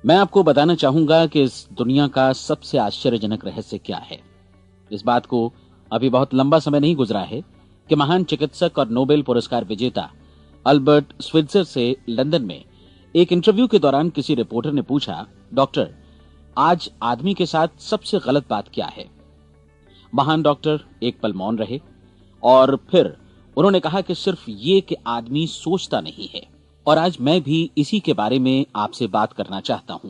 मैं आपको बताना चाहूंगा कि इस दुनिया का सबसे आश्चर्यजनक रहस्य क्या है। इस बात को अभी बहुत लंबा समय नहीं गुजरा है कि महान चिकित्सक और नोबेल पुरस्कार विजेता अल्बर्ट स्विट्जर से लंदन में एक इंटरव्यू के दौरान किसी रिपोर्टर ने पूछा, डॉक्टर, आज आदमी के साथ सबसे गलत बात क्या है। महान डॉक्टर एक पल मौन रहे और फिर उन्होंने कहा कि सिर्फ ये कि आदमी सोचता नहीं है। और आज मैं भी इसी के बारे में आपसे बात करना चाहता हूं।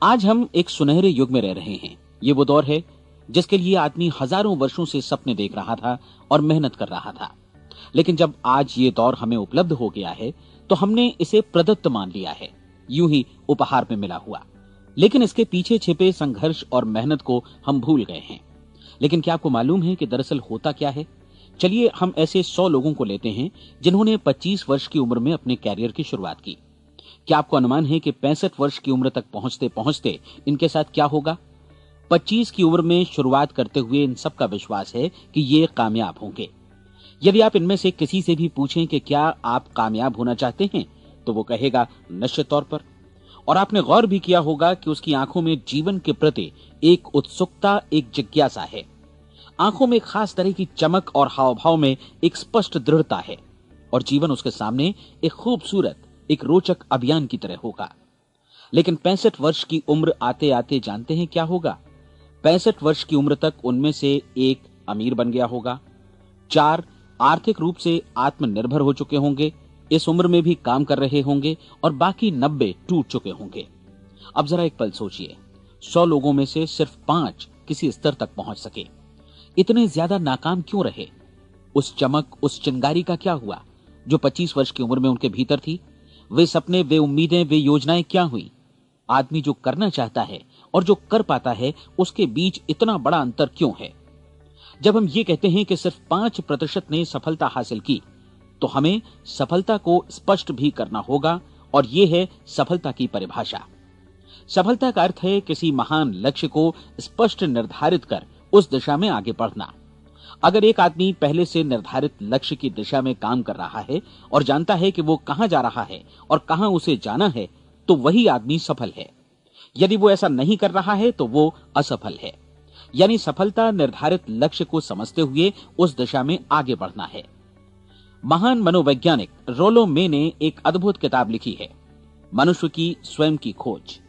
आज हम एक सुनहरे युग में रह रहे हैं। ये वो दौर है जिसके लिए आदमी हजारों वर्षों से सपने देख रहा था और मेहनत कर रहा था। लेकिन जब आज ये दौर हमें उपलब्ध हो गया है तो हमने इसे प्रदत्त मान लिया है, यूं ही उपहार में मिला हुआ। लेकिन इसके पीछे छिपे संघर्ष और मेहनत को हम भूल गए हैं। लेकिन क्या आपको मालूम है कि दरअसल होता क्या है? चलिए हम ऐसे 100 लोगों को लेते हैं जिन्होंने 25 वर्ष की उम्र में अपने कैरियर की शुरुआत की। क्या आपको अनुमान है कि 65 वर्ष की उम्र तक पहुंचते पहुंचते इनके साथ क्या होगा? 25 की उम्र में शुरुआत करते हुए इन सबका विश्वास है कि ये कामयाब होंगे। यदि आप इनमें से किसी से भी पूछें कि क्या आप कामयाब होना चाहते हैं, तो वो कहेगा निश्चित तौर पर। और आपने गौर भी किया होगा कि उसकी आंखों में जीवन के प्रति एक उत्सुकता, एक जिज्ञासा है। आंखों में खास तरह की चमक और हाव भाव में एक स्पष्ट दृढ़ता है और जीवन उसके सामने एक खूबसूरत, एक रोचक अभियान की तरह होगा। लेकिन 65 वर्ष की उम्र आते आते जानते हैं क्या होगा? 65 वर्ष की उम्र तक उनमें से एक अमीर बन गया होगा, 4 आर्थिक रूप से आत्मनिर्भर हो चुके होंगे, इस उम्र में भी काम कर रहे होंगे और बाकी 90 टूट चुके होंगे। अब जरा एक पल सोचिए, 100 लोगों में से सिर्फ 5 किसी स्तर तक पहुंच सके। इतने ज्यादा नाकाम क्यों रहे? उस चमक, उस चिंगारी का क्या हुआ जो 25 वर्ष की उम्र में उनके भीतर थी? वे सपने, वे उम्मीदें, वे योजनाएं क्या हुई? आदमी जो करना चाहता है और जो कर पाता है, उसके बीच इतना बड़ा अंतर क्यों है? जब हम ये कहते हैं कि सिर्फ 5% ने सफलता हासिल की, तो हमें सफलता को स्पष्ट भी करना होगा और यह है सफलता की परिभाषा। सफलता का अर्थ है किसी महान लक्ष्य को स्पष्ट निर्धारित कर उस दिशा में आगे बढ़ना। अगर एक आदमी पहले से निर्धारित लक्ष्य की दिशा में काम कर रहा है और जानता है कि वो कहां जा रहा है और कहां उसे जाना है, तो वही आदमी सफल है। यदि वो ऐसा नहीं कर रहा है तो वो असफल है। यानी सफलता निर्धारित लक्ष्य को समझते हुए उस दिशा में आगे बढ़ना है। महान मनोवैज्ञानिक रोलो मे ने एक अद्भुत किताब लिखी है, मनुष्य की स्वयं की खोज।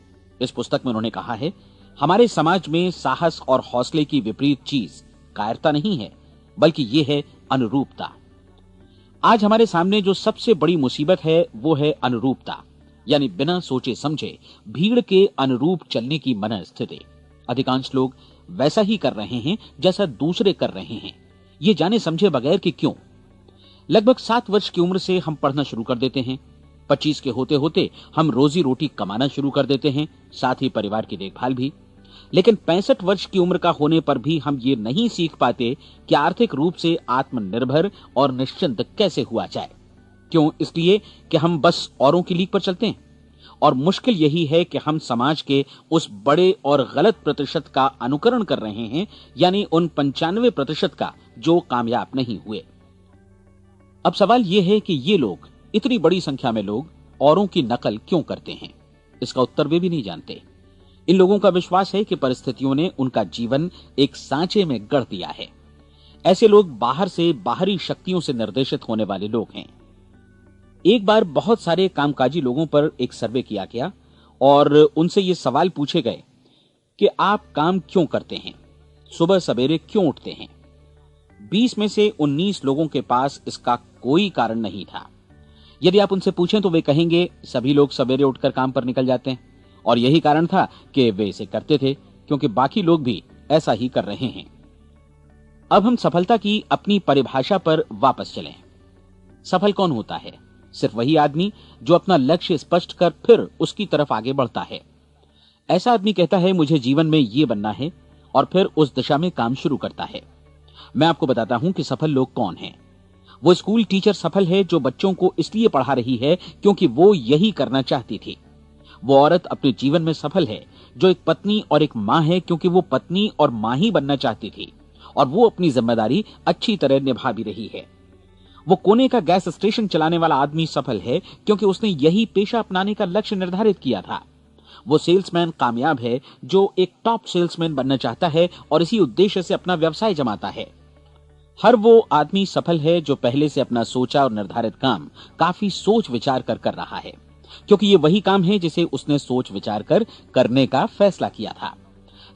इस पुस्तक में उन्होंने कहा है, हमारे समाज में साहस और हौसले की विपरीत चीज कायरता नहीं है, बल्कि यह है अनुरूपता। आज हमारे सामने जो सबसे बड़ी मुसीबत है वो है अनुरूपता, यानी बिना सोचे समझे भीड़ के अनुरूप चलने की मनस्थिति। अधिकांश लोग वैसा ही कर रहे हैं जैसा दूसरे कर रहे हैं, ये जाने समझे बगैर कि क्यों। लगभग 7 वर्ष की उम्र से हम पढ़ना शुरू कर देते हैं। 25 के होते होते हम रोजी रोटी कमाना शुरू कर देते हैं, साथ ही परिवार की देखभाल भी। लेकिन 65 वर्ष की उम्र का होने पर भी हम ये नहीं सीख पाते कि आर्थिक रूप से आत्मनिर्भर और निश्चिंत कैसे हुआ जाए। क्यों? इसलिए कि हम बस औरों की लीक पर चलते हैं। और मुश्किल यही है कि हम समाज के उस बड़े और गलत प्रतिशत का अनुकरण कर रहे हैं, यानी उन 95% का जो कामयाब नहीं हुए। अब सवाल यह है कि ये लोग, इतनी बड़ी संख्या में लोग, औरों की नकल क्यों करते हैं? इसका उत्तर वे भी नहीं जानते। इन लोगों का विश्वास है कि परिस्थितियों ने उनका जीवन एक सांचे में गढ़ दिया है। ऐसे लोग बाहर से, बाहरी शक्तियों से निर्देशित होने वाले लोग हैं। एक बार बहुत सारे कामकाजी लोगों पर एक सर्वे किया गया और उनसे ये सवाल पूछे गए कि आप काम क्यों करते हैं, सुबह सवेरे क्यों उठते हैं। 20 में से 19 लोगों के पास इसका कोई कारण नहीं था। यदि आप उनसे पूछें तो वे कहेंगे सभी लोग सवेरे उठकर काम पर निकल जाते हैं और यही कारण था कि वे इसे करते थे क्योंकि बाकी लोग भी ऐसा ही कर रहे हैं। अब हम सफलता की अपनी परिभाषा पर वापस चलें। सफल कौन होता है? सिर्फ वही आदमी जो अपना लक्ष्य स्पष्ट कर फिर उसकी तरफ आगे बढ़ता है। ऐसा आदमी कहता है मुझे जीवन में ये बनना है और फिर उस दिशा में काम शुरू करता है। मैं आपको बताता हूं कि सफल लोग कौन हैं। वो स्कूल टीचर सफल है जो बच्चों को इसलिए पढ़ा रही है क्योंकि वो यही करना चाहती थी। वो औरत अपने जीवन में सफल है जो एक पत्नी और एक मां है क्योंकि वो पत्नी और मां ही बनना चाहती थी और वो अपनी जिम्मेदारी अच्छी तरह निभा भी रही है। वो कोने का गैस स्टेशन चलाने वाला आदमी सफल है क्योंकि उसने यही पेशा अपनाने का लक्ष्य निर्धारित किया था। वो सेल्समैन कामयाब है जो एक टॉप सेल्समैन बनना चाहता है और इसी उद्देश्य से अपना व्यवसाय जमाता है। हर वो आदमी सफल है जो पहले से अपना सोचा और निर्धारित काम काफी सोच विचार कर रहा है, क्योंकि ये वही काम है जिसे उसने सोच विचार कर करने का फैसला किया था।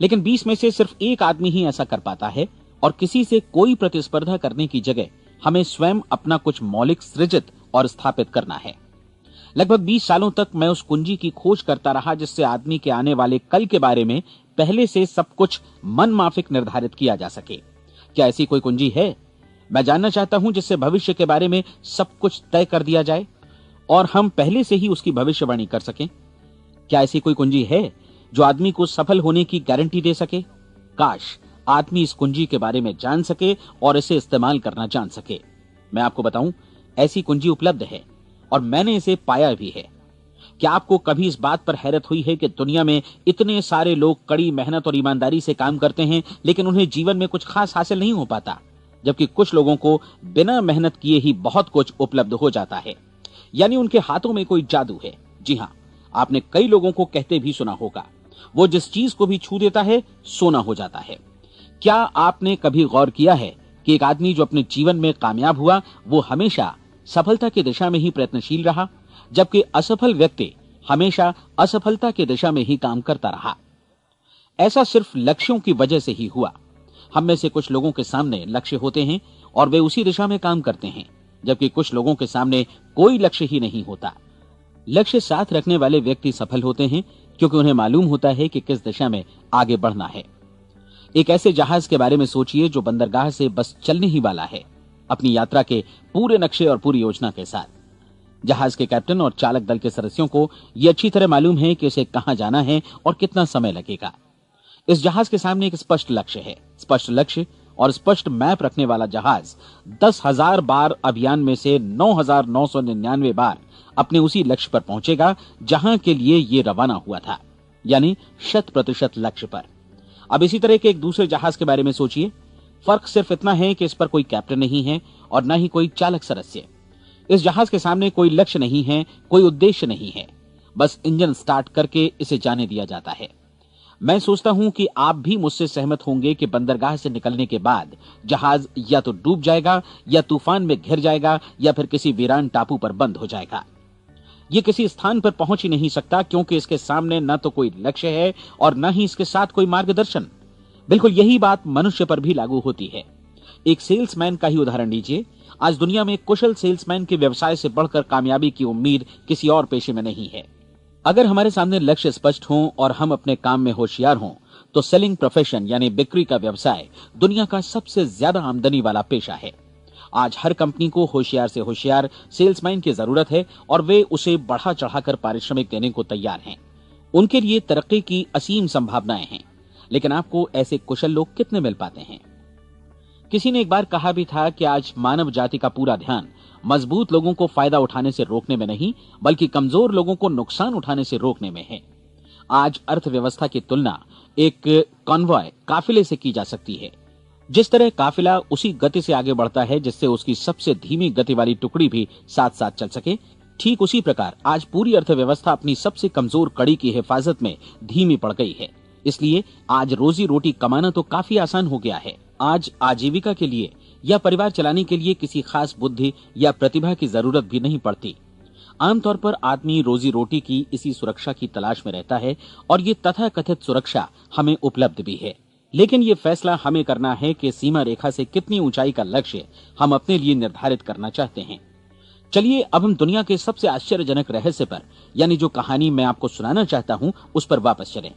लेकिन 20 में से सिर्फ एक आदमी ही ऐसा कर पाता है, और किसी से कोई प्रतिस्पर्धा करने की जगह हमें स्वयं अपना कुछ मौलिक सृजित और स्थापित करना है। लगभग 20 सालों तक मैं उस कुंजी की खोज करता रहा जिससे आदमी के आने वाले कल के बारे में पहले से सब कुछ मन माफिक निर्धारित किया जा सके। क्या ऐसी कोई कुंजी है? मैं जानना चाहता हूं जिससे भविष्य के बारे में सब कुछ तय कर दिया जाए और हम पहले से ही उसकी भविष्यवाणी कर सकें। क्या ऐसी कोई कुंजी है जो आदमी को सफल होने की गारंटी दे सके? काश आदमी इस कुंजी के बारे में जान सके और इसे इस्तेमाल करना जान सके। मैं आपको बताऊं, ऐसी कुंजी उपलब्ध है और मैंने इसे पाया भी है। क्या आपको कभी इस बात पर हैरत हुई है कि दुनिया में इतने सारे लोग कड़ी मेहनत और ईमानदारी से काम करते हैं, लेकिन उन्हें जीवन में कुछ खास हासिल नहीं हो पाता, जबकि कुछ लोगों को बिना मेहनत किए ही बहुत कुछ उपलब्ध हो जाता है। यानी उनके हाथों में कोई जादू है। जी हाँ, आपने कई लोगों को कहते भी सुना होगा, वो जिस चीज को भी छू देता है सोना हो जाता है। क्या आपने कभी गौर किया है कि एक आदमी जो अपने जीवन में कामयाब हुआ वो हमेशा सफलता की दिशा में ही प्रयत्नशील रहा, जबकि असफल व्यक्ति हमेशा असफलता की दिशा में ही काम करता रहा? ऐसा सिर्फ लक्ष्यों की वजह से ही हुआ। हम में से कुछ लोगों के सामने लक्ष्य होते हैं और वे उसी दिशा में काम करते हैं, जबकि कुछ लोगों के सामने कोई लक्ष्य ही नहीं होता। लक्ष्य साथ रखने वाले व्यक्ति सफल होते हैं क्योंकि उन्हें मालूम होता है कि किस दिशा में आगे बढ़ना है। एक ऐसे जहाज के बारे में सोचिए जो बंदरगाह से बस चलने ही वाला है, अपनी यात्रा के पूरे नक्शे और पूरी योजना के साथ। जहाज के कैप्टन और चालक दल के सदस्यों को यह अच्छी तरह मालूम है कि उसे कहां जाना है और कितना समय लगेगा। इस जहाज के सामने एक स्पष्ट लक्ष्य है। स्पष्ट लक्ष्य और स्पष्ट मैप रखने वाला जहाज 10,000 बार अभियान में से 9,999 बार अपने उसी लक्ष्य पर पहुंचेगा जहां के लिए ये रवाना हुआ था, यानी 100% लक्ष्य पर। अब इसी तरह के एक दूसरे जहाज के बारे में सोचिए। फर्क सिर्फ इतना है कि इस पर कोई कैप्टन नहीं है और न ही कोई चालक सदस्य। इस जहाज के सामने कोई लक्ष्य नहीं है, कोई उद्देश्य नहीं है, बस इंजन स्टार्ट करके इसे जाने दिया जाता है। मैं सोचता हूं कि आप भी मुझसे सहमत होंगे कि बंदरगाह से निकलने के बाद जहाज या तो डूब जाएगा या तूफान में घिर जाएगा या फिर किसी वीरान टापू पर बंद हो जाएगा। ये किसी स्थान पर पहुंच ही नहीं सकता क्योंकि इसके सामने न तो कोई लक्ष्य है और न ही इसके साथ कोई मार्गदर्शन। बिल्कुल यही बात मनुष्य पर भी लागू होती है। एक सेल्समैन का ही उदाहरण लीजिए। आज दुनिया में कुशल सेल्समैन के व्यवसाय से बढ़कर कामयाबी की उम्मीद किसी और पेशे में नहीं है। अगर हमारे सामने लक्ष्य स्पष्ट हो और हम अपने काम में होशियार हों, तो सेलिंग प्रोफेशन यानी बिक्री का व्यवसाय दुनिया का सबसे ज्यादा आमदनी वाला पेशा है। आज हर कंपनी को होशियार से होशियार सेल्समैन की जरूरत है और वे उसे बढ़ा चढ़ाकर पारिश्रमिक देने को तैयार हैं। उनके लिए तरक्की की असीम संभावनाएं हैं, लेकिन आपको ऐसे कुशल लोग कितने मिल पाते हैं? किसी ने एक बार कहा भी था कि आज मानव जाति का पूरा ध्यान मजबूत लोगों को फायदा उठाने से रोकने में नहीं, बल्कि कमजोर लोगों को नुकसान उठाने से रोकने में है। आज अर्थव्यवस्था की तुलना एक कॉन्वॉय काफिले से की जा सकती है। जिस तरह काफिला उसी गति से आगे बढ़ता है जिससे उसकी सबसे धीमी गति वाली टुकड़ी भी साथ साथ चल सके, ठीक उसी प्रकार आज पूरी अर्थव्यवस्था अपनी सबसे कमजोर कड़ी की हिफाजत में धीमी पड़ गई है। इसलिए आज रोजी रोटी कमाना तो काफी आसान हो गया है। आज आजीविका के लिए या परिवार चलाने के लिए किसी खास बुद्धि या प्रतिभा की जरूरत भी नहीं पड़ती। आमतौर पर आदमी रोजी रोटी की इसी सुरक्षा की तलाश में रहता है और ये तथाकथित सुरक्षा हमें उपलब्ध भी है। लेकिन ये फैसला हमें करना है कि सीमा रेखा से कितनी ऊंचाई का लक्ष्य हम अपने लिए निर्धारित करना चाहते हैं। चलिए अब हम दुनिया के सबसे आश्चर्यजनक रहस्य पर, यानी जो कहानी मैं आपको सुनाना चाहता हूं, उस पर वापस चलें।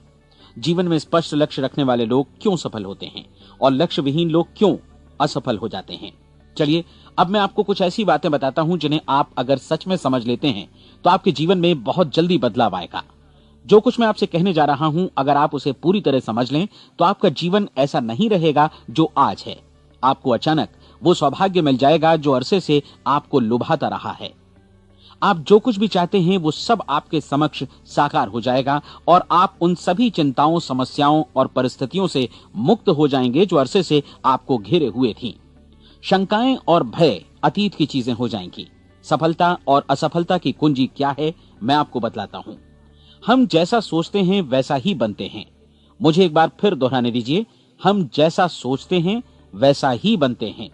जीवन में स्पष्ट लक्ष्य रखने वाले लोग क्यों सफल होते हैं और लक्ष्य विहीन लोग क्यों असफल हो जाते हैं। चलिए अब मैं आपको कुछ ऐसी बातें बताता हूं जिन्हें आप अगर सच में समझ लेते हैं तो आपके जीवन में बहुत जल्दी बदलाव आएगा। जो कुछ मैं आपसे कहने जा रहा हूं, अगर आप उसे पूरी तरह समझ लें तो आपका जीवन ऐसा नहीं रहेगा जो आज है। आपको अचानक वो सौभाग्य मिल जाएगा जो अरसे से आपको लुभाता रहा है। आप जो कुछ भी चाहते हैं वो सब आपके समक्ष साकार हो जाएगा और आप उन सभी चिंताओं, समस्याओं और परिस्थितियों से मुक्त हो जाएंगे जो अरसे से आपको घेरे हुए थीं। शंकाएं और भय अतीत की चीजें हो जाएंगी। सफलता और असफलता की कुंजी क्या है, मैं आपको बतलाता हूं। हम जैसा सोचते हैं वैसा ही बनते हैं। मुझे एक बार फिर दोहराने दीजिए, हम जैसा सोचते हैं वैसा ही बनते हैं।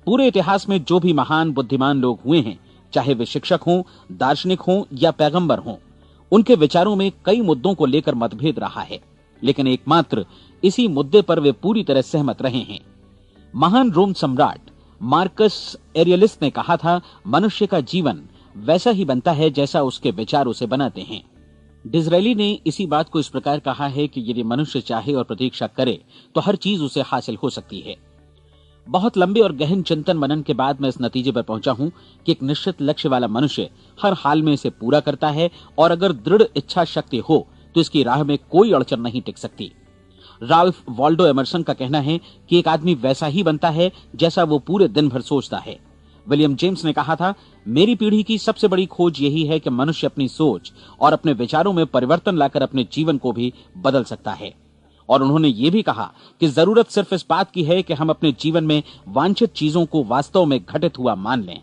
पूरे इतिहास में जो भी महान बुद्धिमान लोग हुए हैं, चाहे वे शिक्षक हों, दार्शनिक हों या पैगंबर हों, उनके विचारों में कई मुद्दों को लेकर मतभेद रहा है, लेकिन एकमात्र इसी मुद्दे पर वे पूरी तरह सहमत रहे हैं। महान रोम सम्राट मार्कस एरियलिस ने कहा था, मनुष्य का जीवन वैसा ही बनता है जैसा उसके विचार उसे बनाते हैं। डिज़रायली ने इसी बात को इस प्रकार कहा है कि यदि मनुष्य चाहे और प्रतीक्षा करे तो हर चीज उसे हासिल हो सकती है। बहुत लंबे और गहन चिंतन मनन के बाद मैं इस नतीजे पर पहुंचा हूं कि एक निश्चित लक्ष्य वाला मनुष्य हर हाल में इसे पूरा करता है, और अगर दृढ़ इच्छा शक्ति हो तो इसकी राह में कोई अड़चन नहीं टिक सकती। राल्फ वॉल्डो एमर्सन का कहना है कि एक आदमी वैसा ही बनता है जैसा वो पूरे दिन भर सोचता है। विलियम जेम्स ने कहा था, मेरी पीढ़ी की सबसे बड़ी खोज यही है कि मनुष्य अपनी सोच और अपने विचारों में परिवर्तन लाकर अपने जीवन को भी बदल सकता है। और उन्होंने ये भी कहा कि जरूरत सिर्फ इस बात की है कि हम अपने जीवन में वांछित चीजों को वास्तव में घटित हुआ मान लें।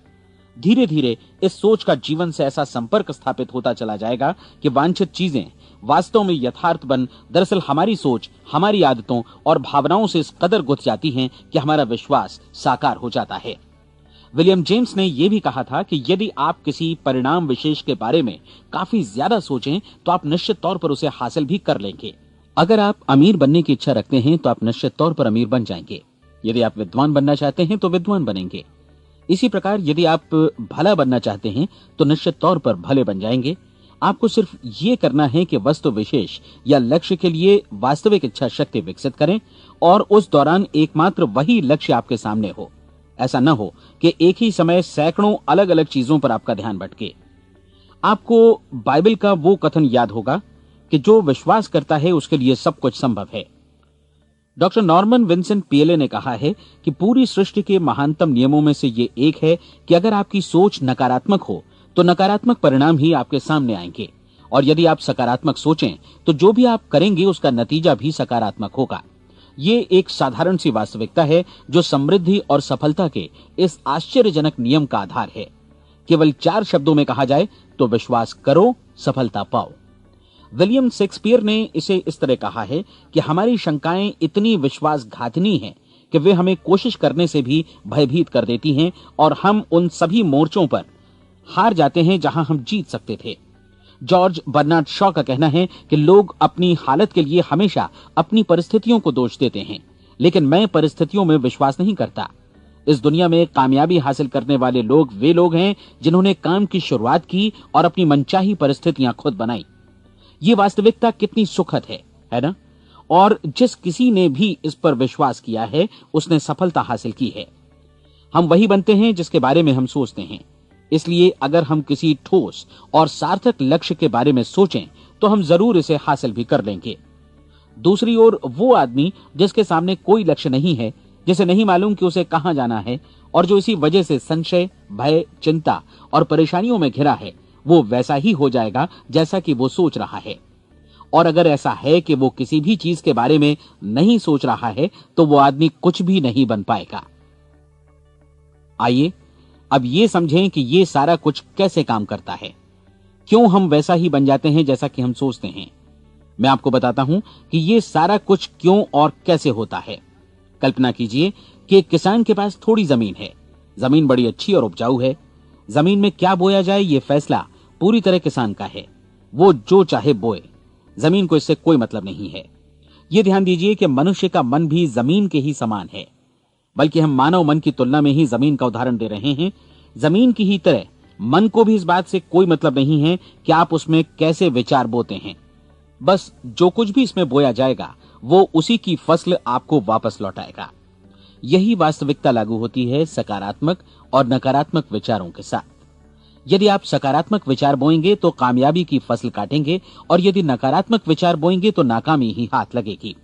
धीरे धीरे इस सोच का जीवन से ऐसा संपर्क स्थापित होता चला जाएगा कि वांछित चीजें वास्तव में यथार्थ बन दरअसल हमारी सोच, हमारी आदतों और भावनाओं से इस कदर गुथ जाती हैं कि हमारा विश्वास साकार हो जाता है। विलियम जेम्स ने यह भी कहा था कि यदि आप किसी परिणाम विशेष के बारे में काफी ज्यादा सोचें तो आप निश्चित तौर पर उसे हासिल भी कर लेंगे। अगर आप अमीर बनने की इच्छा रखते हैं तो आप निश्चित तौर पर अमीर बन जाएंगे। यदि आप विद्वान बनना चाहते हैं तो विद्वान बनेंगे। इसी प्रकार यदि आप भला बनना चाहते हैं तो निश्चित तौर पर भले बन जाएंगे। आपको सिर्फ ये करना है कि वस्तु विशेष या लक्ष्य के लिए वास्तविक इच्छा शक्ति विकसित करें, और उस दौरान एकमात्र वही लक्ष्य आपके सामने हो। ऐसा न हो कि एक ही समय सैकड़ों अलग अलग चीजों पर आपका ध्यान भटके। आपको बाइबल का वो कथन याद होगा कि जो विश्वास करता है उसके लिए सब कुछ संभव है। डॉक्टर नॉर्मन विंसेंट पीएले ने कहा है कि पूरी सृष्टि के महानतम नियमों में से ये एक है कि अगर आपकी सोच नकारात्मक हो तो नकारात्मक परिणाम ही आपके सामने आएंगे, और यदि आप सकारात्मक सोचें तो जो भी आप करेंगे उसका नतीजा भी सकारात्मक होगा। ये एक साधारण सी वास्तविकता है जो समृद्धि और सफलता के इस आश्चर्यजनक नियम का आधार है। केवल 4 शब्दों में कहा जाए तो विश्वास करो, सफलता पाओ। विलियम शेक्सपियर ने इसे इस तरह कहा है कि हमारी शंकाएं इतनी विश्वासघातिनी हैं कि वे हमें कोशिश करने से भी भयभीत कर देती हैं, और हम उन सभी मोर्चों पर हार जाते हैं जहां हम जीत सकते थे। जॉर्ज बर्नार्ड शॉ का कहना है कि लोग अपनी हालत के लिए हमेशा अपनी परिस्थितियों को दोष देते हैं, लेकिन मैं परिस्थितियों में विश्वास नहीं करता। इस दुनिया में कामयाबी हासिल करने वाले लोग वे लोग हैं जिन्होंने काम की शुरुआत की और अपनी मनचाही परिस्थितियां खुद बनाई। ये वास्तविकता कितनी सुखद है ना? और जिस किसी ने भी इस पर विश्वास किया है उसने सफलता हासिल की है। हम वही बनते हैं जिसके बारे में हम सोचते हैं। इसलिए अगर हम किसी ठोस और सार्थक लक्ष्य के बारे में सोचें तो हम जरूर इसे हासिल भी कर लेंगे। दूसरी ओर वो आदमी जिसके सामने कोई लक्ष्य नहीं है, जिसे नहीं मालूम कि उसे कहां जाना है, और जो इसी वजह से संशय, भय, चिंता और परेशानियों में घिरा है, वो वैसा ही हो जाएगा जैसा कि वो सोच रहा है। और अगर ऐसा है कि वो किसी भी चीज के बारे में नहीं सोच रहा है तो वो आदमी कुछ भी नहीं बन पाएगा। आइए अब ये समझें कि ये सारा कुछ कैसे काम करता है, क्यों हम वैसा ही बन जाते हैं जैसा कि हम सोचते हैं। मैं आपको बताता हूं कि ये सारा कुछ क्यों और कैसे होता है। कल्पना कीजिए कि एक किसान के पास थोड़ी जमीन है। जमीन बड़ी अच्छी और उपजाऊ है। जमीन में क्या बोया जाए ये फैसला पूरी तरह किसान का है। वो जो चाहे बोए, जमीन को इससे कोई मतलब नहीं है। ये ध्यान दीजिए कि मनुष्य का मन भी जमीन के ही समान है, बल्कि हम मानव मन की तुलना में ही जमीन का उदाहरण दे रहे हैं। जमीन की ही तरह मन को भी इस बात से कोई मतलब नहीं है कि आप उसमें कैसे विचार बोते हैं। बस जो कुछ भी इसमें बोया जाएगा वो उसी की फसल आपको वापस लौटाएगा। यही वास्तविकता लागू होती है सकारात्मक और नकारात्मक विचारों के साथ। यदि आप सकारात्मक विचार बोएंगे तो कामयाबी की फसल काटेंगे, और यदि नकारात्मक विचार बोएंगे तो नाकामी ही हाथ लगेगी।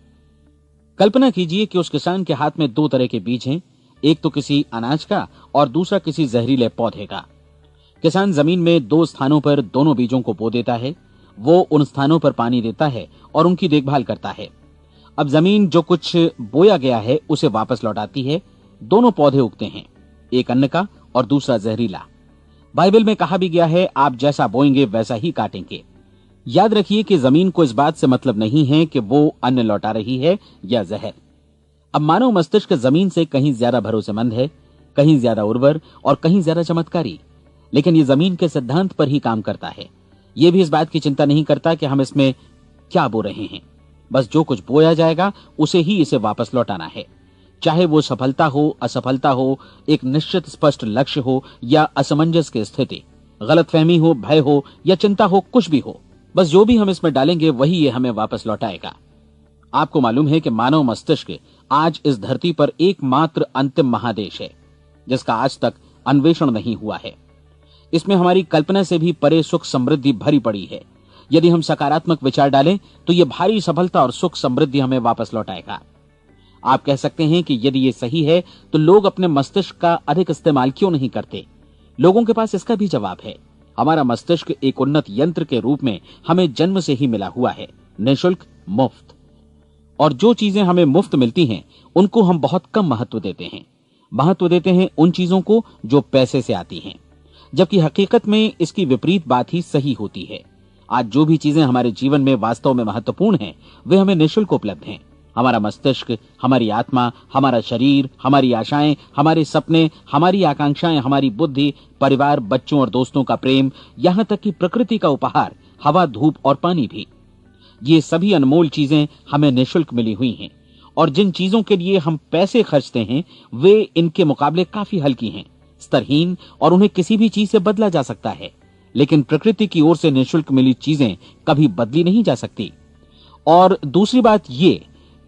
कल्पना कीजिए कि उस किसान के हाथ में 2 तरह के बीज हैं, एक तो किसी अनाज का और दूसरा किसी जहरीले पौधे का। किसान जमीन में 2 स्थानों पर दोनों बीजों को बो देता है। वो उन स्थानों पर पानी देता है और उनकी देखभाल करता है। अब जमीन जो कुछ बोया गया है उसे वापस लौटाती है। दोनों पौधे उगते हैं, एक अन्न का और दूसरा जहरीला। बाइबल में कहा भी गया है, आप जैसा बोएंगे वैसा ही काटेंगे। याद रखिए कि जमीन को इस बात से मतलब नहीं है कि वो अन्न लौटा रही है या जहर। अब मानव मस्तिष्क जमीन से कहीं ज्यादा भरोसेमंद है, कहीं ज्यादा उर्वर और कहीं ज्यादा चमत्कारी, लेकिन ये जमीन के सिद्धांत पर ही काम करता है। ये भी इस बात की चिंता नहीं करता कि हम इसमें क्या बो रहे हैं। बस जो कुछ बोया जाएगा उसे ही इसे वापस लौटाना है, चाहे वो सफलता हो, असफलता हो, एक निश्चित स्पष्ट लक्ष्य हो या असमंजस की स्थिति, गलतफहमी हो, भय हो या चिंता हो, कुछ भी हो। बस जो भी हम इसमें डालेंगे वही ये हमें वापस लौटाएगा। आपको मालूम है कि मानव मस्तिष्क आज इस धरती पर एकमात्र अंतिम महादेश है जिसका आज तक अन्वेषण नहीं हुआ है। इसमें हमारी कल्पना से भी परे सुख समृद्धि भरी पड़ी है। यदि हम सकारात्मक विचार डालें तो यह भारी सफलता और सुख समृद्धि हमें वापस लौटाएगा। आप कह सकते हैं कि यदि ये सही है तो लोग अपने मस्तिष्क का अधिक इस्तेमाल क्यों नहीं करते? लोगों के पास इसका भी जवाब है। हमारा मस्तिष्क एक उन्नत यंत्र के रूप में हमें जन्म से ही मिला हुआ है, निःशुल्क, मुफ्त। और जो चीजें हमें मुफ्त मिलती हैं उनको हम बहुत कम महत्व देते हैं। महत्व देते हैं उन चीजों को जो पैसे से आती हैं, जबकि हकीकत में इसकी विपरीत बात ही सही होती है। आज जो भी चीजें हमारे जीवन में वास्तव में महत्वपूर्ण हैं वे हमें निःशुल्क उपलब्ध हैं। हमारा मस्तिष्क, हमारी आत्मा, हमारा शरीर, हमारी आशाएं, हमारे सपने, हमारी आकांक्षाएं, हमारी बुद्धि, परिवार, बच्चों और दोस्तों का प्रेम, यहां तक कि प्रकृति का उपहार, हवा, धूप और पानी भी। ये सभी अनमोल चीजें हमें निःशुल्क मिली हुई हैं, और जिन चीजों के लिए हम पैसे खर्चते हैं वे इनके मुकाबले काफी हल्की हैं, स्तरहीन, और उन्हें किसी भी चीज से बदला जा सकता है। लेकिन प्रकृति की ओर से निःशुल्क मिली चीजें कभी बदली नहीं जा सकती। और दूसरी बात ये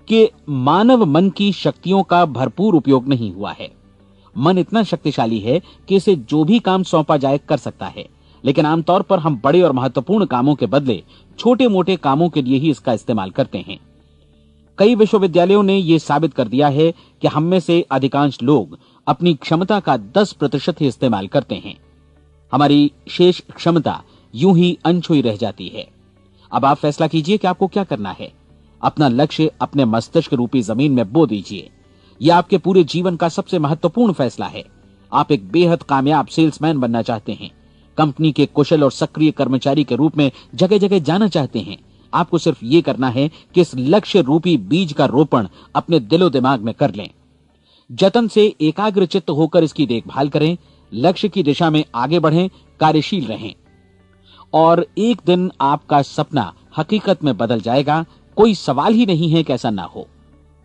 कि मानव मन की शक्तियों का भरपूर उपयोग नहीं हुआ है। मन इतना शक्तिशाली है कि इसे जो भी काम सौंपा जाए कर सकता है, लेकिन आमतौर पर हम बड़े और महत्वपूर्ण कामों के बदले छोटे मोटे कामों के लिए ही इसका इस्तेमाल करते हैं। कई विश्वविद्यालयों ने यह साबित कर दिया है कि हम में से अधिकांश लोग अपनी क्षमता का 10% ही इस्तेमाल करते हैं। हमारी शेष क्षमता यूं ही अनछुई रह जाती है। अब आप फैसला कीजिए कि आपको क्या करना है। अपना लक्ष्य अपने मस्तिष्क रूपी जमीन में बो दीजिए। यह आपके पूरे जीवन का सबसे महत्वपूर्ण फैसला है। आप एक बेहद कामयाब सेल्समैन बनना चाहते हैं, कंपनी के कुशल और सक्रिय कर्मचारी के रूप में जगह जगह जाना चाहते हैं। आपको सिर्फ ये करना है कि इस लक्ष्य रूपी बीज का रोपण अपने दिलो दिमाग में कर लें। जतन से एकाग्रचित्त होकर इसकी देखभाल करें, लक्ष्य की दिशा में आगे बढ़ें, कार्यशील रहें, और एक दिन आपका सपना हकीकत में बदल जाएगा। कोई सवाल ही नहीं है कि ऐसा ना हो।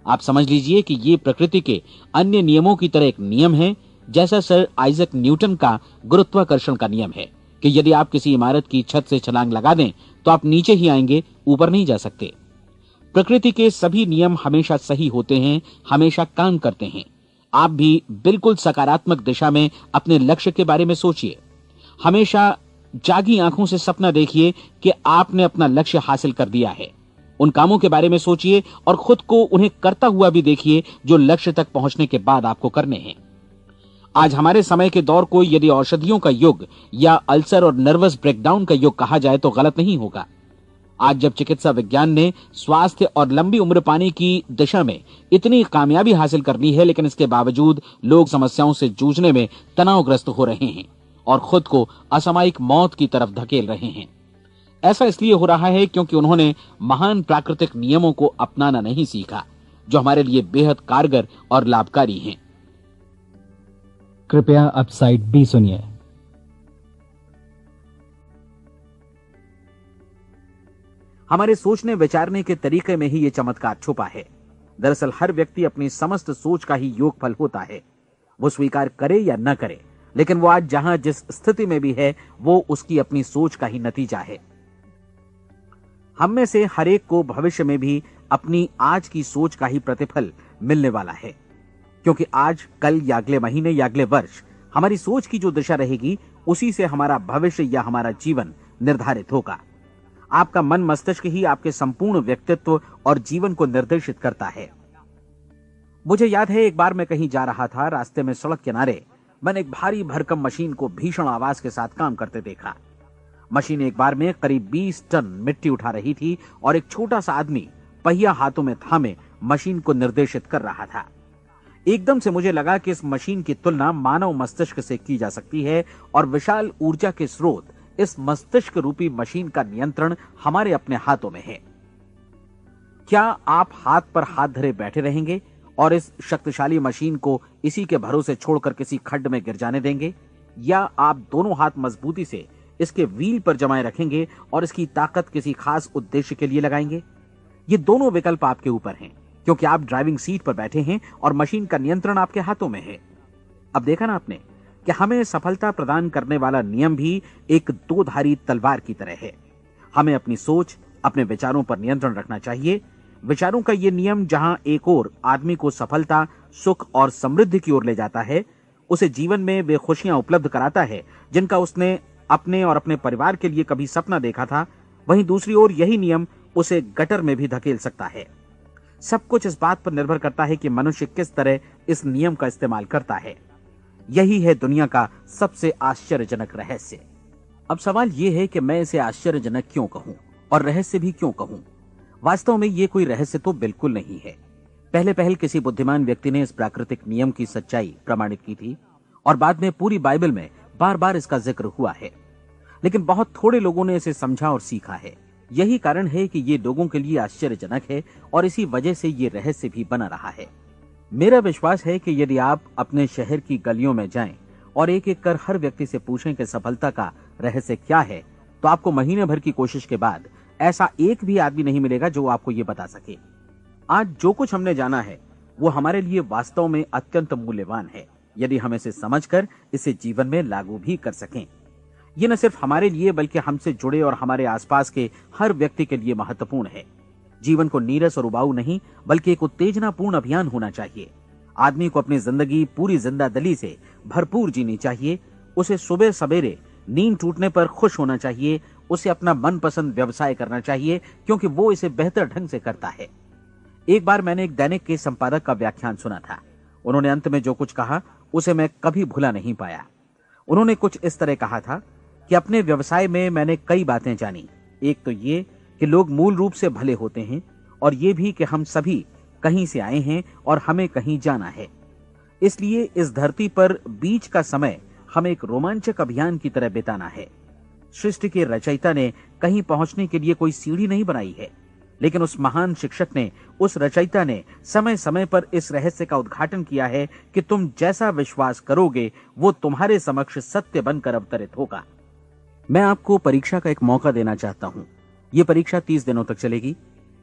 आप समझ लीजिए कि ये प्रकृति के अन्य नियमों की तरह एक नियम है, जैसा सर आइजक न्यूटन का गुरुत्वाकर्षण का नियम है कि यदि आप किसी इमारत की छत से छलांग लगा दें तो आप नीचे ही आएंगे, ऊपर नहीं जा सकते। प्रकृति के सभी नियम हमेशा सही होते हैं, हमेशा काम करते हैं। आप भी बिल्कुल सकारात्मक दिशा में अपने लक्ष्य के बारे में सोचिए। हमेशा जागी आंखों से सपना देखिए कि आपने अपना लक्ष्य हासिल कर दिया है। उन कामों के बारे में सोचिए और खुद को उन्हें करता हुआ भी देखिए जो लक्ष्य तक पहुंचने के बाद आपको करने हैं। आज हमारे समय के दौर को यदि औषधियों का युग या अल्सर और नर्वस ब्रेकडाउन का युग कहा जाए तो गलत नहीं होगा। आज जब चिकित्सा विज्ञान ने स्वास्थ्य और लंबी उम्र पाने की दिशा में इतनी कामयाबी हासिल कर ली है, लेकिन इसके बावजूद लोग समस्याओं से जूझने में तनावग्रस्त हो रहे हैं और खुद को असामयिक मौत की तरफ धकेल रहे हैं। ऐसा इसलिए हो रहा है क्योंकि उन्होंने महान प्राकृतिक नियमों को अपनाना नहीं सीखा, जो हमारे लिए बेहद कारगर और लाभकारी हैं। कृपया अब साइड बी सुनिए। हमारे सोचने विचारने के तरीके में ही ये चमत्कार छुपा है। दरअसल हर व्यक्ति अपनी समस्त सोच का ही योगफल होता है। वो स्वीकार करे या न करे, लेकिन वो आज जहां जिस स्थिति में भी है वो उसकी अपनी सोच का ही नतीजा है। हम में से हर एक को भविष्य में भी अपनी आज की सोच का ही प्रतिफल मिलने वाला है, क्योंकि आज, कल या अगले महीने या अगले वर्ष हमारी सोच की जो दिशा रहेगी उसी से हमारा भविष्य या हमारा जीवन निर्धारित होगा। आपका मन मस्तिष्क ही आपके संपूर्ण व्यक्तित्व और जीवन को निर्देशित करता है। मुझे याद है एक बार मैं कहीं जा रहा था, रास्ते में सड़क किनारे मैंने एक भारी भरकम मशीन को भीषण आवाज के साथ काम करते देखा। मशीन एक बार में करीब 20 टन मिट्टी उठा रही थी और एक छोटा सा आदमी पहिया हाथों में थामे मशीन को निर्देशित कर रहा था। एकदम से मुझे लगा कि इस मशीन की तुलना मानव मस्तिष्क से की जा सकती है और विशाल ऊर्जा के स्रोत इस मस्तिष्क रूपी मशीन का नियंत्रण हमारे अपने हाथों में है। क्या आप हाथ पर हाथ धरे बैठे रहेंगे और इस शक्तिशाली मशीन को इसी के भरोसे छोड़कर किसी खड्ड में गिर जाने देंगे, या आप दोनों हाथ मजबूती से इसके व्हील पर जमाए रखेंगे और इसकी ताकत किसी खास उद्देश्य के लिए लगाएंगे? ये दोनों विकल्प आपके ऊपर हैं, क्योंकि आप ड्राइविंग सीट पर बैठे हैं और मशीन का नियंत्रण आपके हाथों में है। अब देखा ना आपने कि हमें सफलता प्रदान करने वाला नियम भी एक दो-धारी तलवार की तरह है। हमें अपनी सोच, अपने विचारों पर नियंत्रण रखना चाहिए। विचारों का ये नियम जहां एक ओर आदमी को सफलता, सुख और समृद्धि की ओर ले जाता है, उसे जीवन में वे खुशियां उपलब्ध कराता है जिनका उसने अपने और अपने परिवार के लिए कभी सपना देखा था, वहीं दूसरी ओर यही नियम उसे गटर में भी धकेल सकता है। सब कुछ इस बात पर निर्भर करता है कि मनुष्य किस तरह इस नियम का इस्तेमाल करता है। यही है दुनिया का सबसे आश्चर्यजनक रहस्य। अब सवाल यह है कि मैं इसे आश्चर्यजनक क्यों कहूं और रहस्य भी क्यों कहूं? वास्तव में यह कोई रहस्य तो बिल्कुल नहीं है। पहले पहल किसी बुद्धिमान व्यक्ति ने इस प्राकृतिक नियम की सच्चाई प्रमाणित की थी और बाद में पूरी बाइबल में बार बार इसका जिक्र हुआ है, लेकिन बहुत थोड़े लोगों ने इसे समझा और सीखा है। यही कारण है कि ये लोगों के लिए आश्चर्यजनक है और इसी वजह से ये रहस्य भी बना रहा है। मेरा विश्वास है कि यदि आप अपने शहर की गलियों में जाएं और एक एक कर हर व्यक्ति से पूछें कि सफलता का रहस्य क्या है, तो आपको महीने भर की कोशिश के बाद ऐसा एक भी आदमी नहीं मिलेगा जो आपको ये बता सके। आज जो कुछ हमने जाना है वो हमारे लिए वास्तव में अत्यंत मूल्यवान है, यदि हम इसे समझकर इसे जीवन में लागू भी कर सकें। ये न सिर्फ हमारे लिए बल्कि हमसे जुड़े और हमारे आसपास के हर व्यक्ति के लिए महत्वपूर्ण है। जीवन को नीरस और उबाऊ नहीं बल्कि एक उत्तेजनापूर्ण अभियान होना चाहिए। आदमी को अपनी जिंदगी पूरी जिंदादिली से भरपूर जीनी चाहिए। उसे सुबह सवेरे नींद टूटने पर खुश होना चाहिए। उसे अपना मनपसंद व्यवसाय करना चाहिए क्योंकि वो इसे बेहतर ढंग से करता है। एक बार मैंने एक दैनिक के संपादक का व्याख्यान सुना था। उन्होंने अंत में जो कुछ कहा उसे मैं कभी भुला नहीं पाया। उन्होंने कुछ इस तरह कहा था कि अपने व्यवसाय में मैंने कई बातें जानी। एक तो ये कि लोग मूल रूप से भले होते हैं और ये भी कि हम सभी कहीं से आए हैं और हमें कहीं जाना है। इसलिए इस धरती पर बीच का समय हमें एक रोमांचक अभियान की तरह बिताना है। सृष्टि के रचयिता ने कहीं पहुंचने के लिए कोई सीढ़ी नहीं बनाई है, लेकिन उस महान शिक्षक ने, उस रचयिता ने समय समय पर इस रहस्य का उद्घाटन किया है कि तुम जैसा विश्वास करोगे वो तुम्हारे समक्ष सत्य बनकर अवतरित होगा। मैं आपको परीक्षा का एक मौका देना चाहता हूं। यह परीक्षा 30 दिनों तक चलेगी।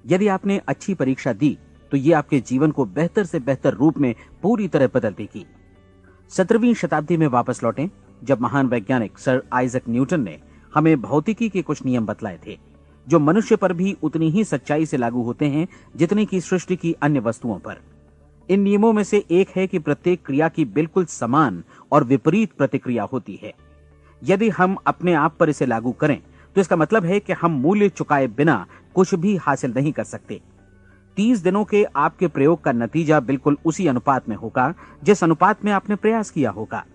यदि आपने अच्छी परीक्षा दी तो ये आपके जीवन को बेहतर से बेहतर रूप में पूरी तरह बदल देगी। 17वीं शताब्दी में वापस लौटें, जब महान वैज्ञानिक सर आइजक न्यूटन ने हमें भौतिकी के कुछ नियम बतलाए थे, जो मनुष्य पर भी उतनी ही सच्चाई से लागू होते हैं जितनी की सृष्टि की अन्य वस्तुओं पर। इन नियमों में से एक है कि प्रत्येक क्रिया की बिल्कुल समान और विपरीत प्रतिक्रिया होती है। यदि हम अपने आप पर इसे लागू करें तो इसका मतलब है कि हम मूल्य चुकाए बिना कुछ भी हासिल नहीं कर सकते। 30 दिनों के आपके प्रयोग का नतीजा बिल्कुल उसी अनुपात में होगा जिस अनुपात में आपने प्रयास किया होगा।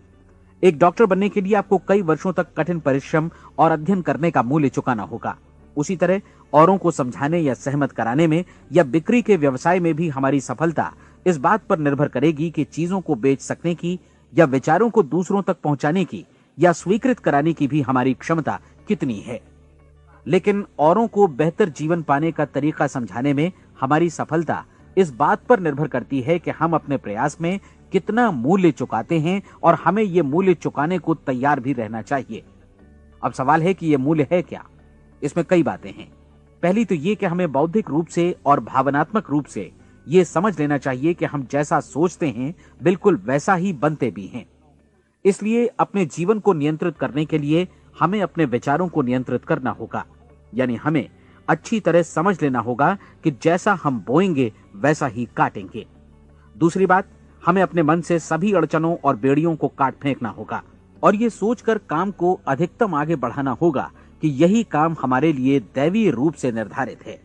एक डॉक्टर बनने के लिए आपको कई वर्षों तक कठिन परिश्रम और अध्ययन करने का मूल्य चुकाना होगा। उसी तरह औरों को समझाने या सहमत कराने में या बिक्री के व्यवसाय में भी हमारी सफलता इस बात पर निर्भर करेगी कि चीजों को बेच सकने की या विचारों को दूसरों तक पहुंचाने की या स्वीकृत कराने की भी हमारी क्षमता कितनी है। लेकिन औरों को बेहतर जीवन पाने का तरीका समझाने में हमारी सफलता इस बात पर निर्भर करती है कि हम अपने प्रयास में कितना मूल्य चुकाते हैं और हमें यह मूल्य चुकाने को तैयार भी रहना चाहिए। अब सवाल है कि यह मूल्य है क्या? इसमें कई बातें हैं। पहली तो यह कि हमें बौद्धिक रूप से और भावनात्मक रूप से यह समझ लेना चाहिए कि हम जैसा सोचते हैं बिल्कुल वैसा ही बनते भी हैं। इसलिए अपने जीवन को नियंत्रित करने के लिए हमें अपने विचारों को नियंत्रित करना होगा। यानी हमें अच्छी तरह समझ लेना होगा कि जैसा हम बोएंगे वैसा ही काटेंगे। दूसरी बात, हमें अपने मन से सभी अड़चनों और बेड़ियों को काट फेंकना होगा और ये सोचकर काम को अधिकतम आगे बढ़ाना होगा कि यही काम हमारे लिए दैवीय रूप से निर्धारित है।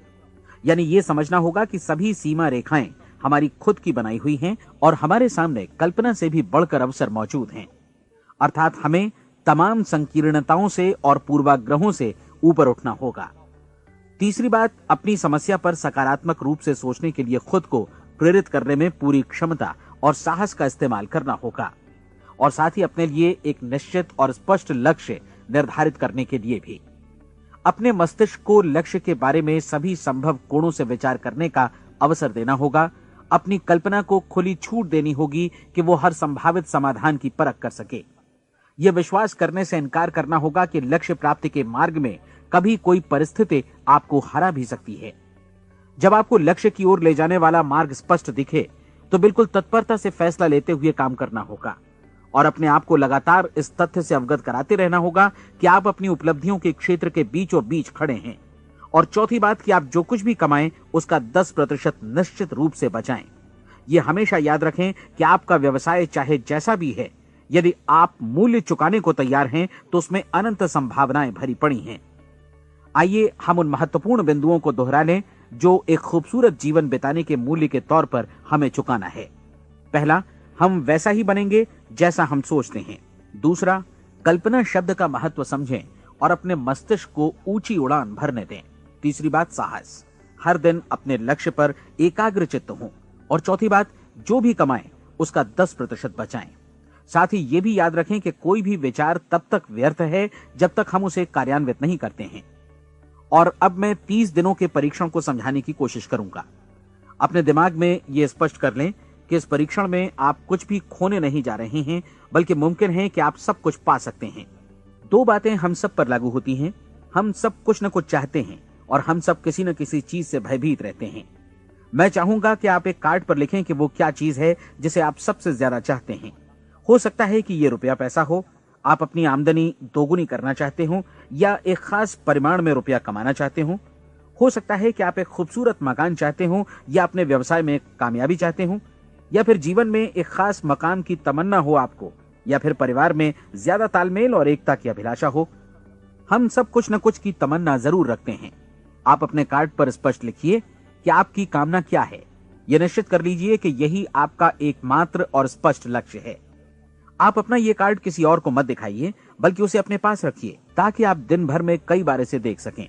यानी ये समझना होगा कि सभी सीमा रेखाएं हमारी खुद की बनाई हुई हैं और हमारे सामने कल्पना से भी बढ़कर अवसर मौजूद हैं। अर्थात हमें तमाम संकीर्णताओं से और पूर्वाग्रहों से ऊपर उठना होगा। तीसरी बात, अपनी समस्या पर सकारात्मक रूप से सोचने के लिए खुद को प्रेरित करने में पूरी क्षमता और साहस का इस्तेमाल करना होगा और साथ ही अपने लिए एक निश्चित और स्पष्ट लक्ष्य निर्धारित करने के लिए भी। अपने मस्तिष्क को लक्ष्य के बारे में सभी संभव कोणों से विचार करने का अवसर देना होगा। अपनी कल्पना को खुली छूट देनी होगी कि वो हर संभावित समाधान की परख कर सके। यह विश्वास करने से इनकार करना होगा कि लक्ष्य प्राप्ति के मार्ग में कभी कोई परिस्थिति आपको हरा भी सकती है। जब आपको लक्ष्य की ओर ले जाने वाला मार्ग स्पष्ट दिखे तो बिल्कुल तत्परता से फैसला लेते हुए काम करना होगा और अपने आप को लगातार इस तथ्य से अवगत कराते रहना होगा कि आप अपनी उपलब्धियों के क्षेत्र के बीचों बीच खड़े हैं। और चौथी बात कि आप जो कुछ भी कमाएं उसका 10% निश्चित रूप से बचाएं। यह हमेशा याद रखें कि आपका व्यवसाय चाहे जैसा भी है, यदि आप मूल्य चुकाने को तैयार हैं तो उसमें अनंत संभावनाएं भरी पड़ी हैं। आइए हम उन महत्वपूर्ण बिंदुओं को दोहरा लें जो एक खूबसूरत जीवन बिताने के मूल्य के तौर पर हमें चुकाना है। पहला, हम वैसा ही बनेंगे जैसा हम सोचते हैं। दूसरा, कल्पना शब्द का महत्व समझें और अपने मस्तिष्क को ऊंची उड़ान भरने दें। तीसरी बात, साहस, हर दिन अपने लक्ष्य पर एकाग्र चित्त हों। और चौथी बात, जो भी कमाएं उसका 10% बचाएं। साथ ही ये भी याद रखें कि कोई भी विचार तब तक व्यर्थ है जब तक हम उसे कार्यान्वित नहीं करते हैं। और अब मैं 30 दिनों के परीक्षण को समझाने की कोशिश करूंगा। अपने दिमाग में यह स्पष्ट कर लें कि इस परीक्षण में आप कुछ भी खोने नहीं जा रहे हैं, बल्कि मुमकिन है कि आप सब कुछ पा सकते हैं। 2 बातें हम सब पर लागू होती हैं। हम सब कुछ न कुछ चाहते हैं और हम सब किसी न किसी चीज से भयभीत रहते हैं। मैं चाहूंगा कि आप एक कार्ड पर लिखें कि वो क्या चीज है जिसे आप सबसे ज्यादा चाहते हैं। हो सकता है कि ये रुपया पैसा हो, आप अपनी आमदनी दोगुनी करना चाहते हो, या एक खास परिमाण में रुपया कमाना चाहते हो सकता है कि आप एक खूबसूरत मकान चाहते हो, या अपने व्यवसाय में कामयाबी चाहते हो, या फिर जीवन में एक खास मकाम की तमन्ना हो आपको, या फिर परिवार में ज्यादा तालमेल और एकता की अभिलाषा हो। हम सब कुछ न कुछ की तमन्ना जरूर रखते हैं। आप अपने कार्ड पर स्पष्ट लिखिए कि आपकी कामना क्या है। यह निश्चित कर लीजिए कि यही आपका एकमात्र और स्पष्ट लक्ष्य है। आप अपना ये कार्ड किसी और को मत दिखाइए, बल्कि उसे अपने पास रखिए ताकि आप दिन भर में कई बार इसे देख सकें।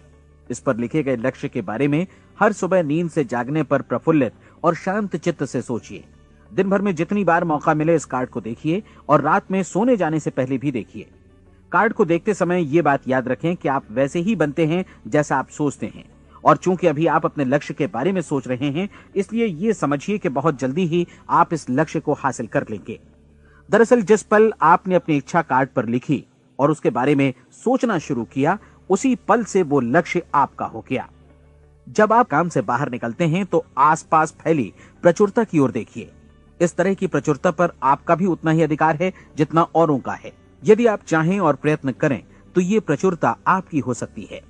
इस पर लिखे गए लक्ष्य के बारे में हर सुबह नींद से जागने पर प्रफुल्लित और शांत चित्त से सोचिए। दिन भर में जितनी बार मौका मिले इस कार्ड को देखिए और रात में सोने जाने से पहले भी देखिए। कार्ड को देखते समय ये बात याद रखें कि आप वैसे ही बनते हैं जैसा आप सोचते हैं। और चूंकि अभी आप अपने लक्ष्य के बारे में सोच रहे हैं, इसलिए ये समझिए कि बहुत जल्दी ही आप इस लक्ष्य को हासिल कर लेंगे। दरअसल जिस पल आपने अपनी इच्छा कार्ड पर लिखी और उसके बारे में सोचना शुरू किया, उसी पल से वो लक्ष्य आपका हो गया। जब आप काम से बाहर निकलते हैं तो आसपास फैली प्रचुरता की ओर देखिए। इस तरह की प्रचुरता पर आपका भी उतना ही अधिकार है जितना औरों का है। यदि आप चाहें और प्रयत्न करें तो ये प्रचुरता आपकी हो सकती है।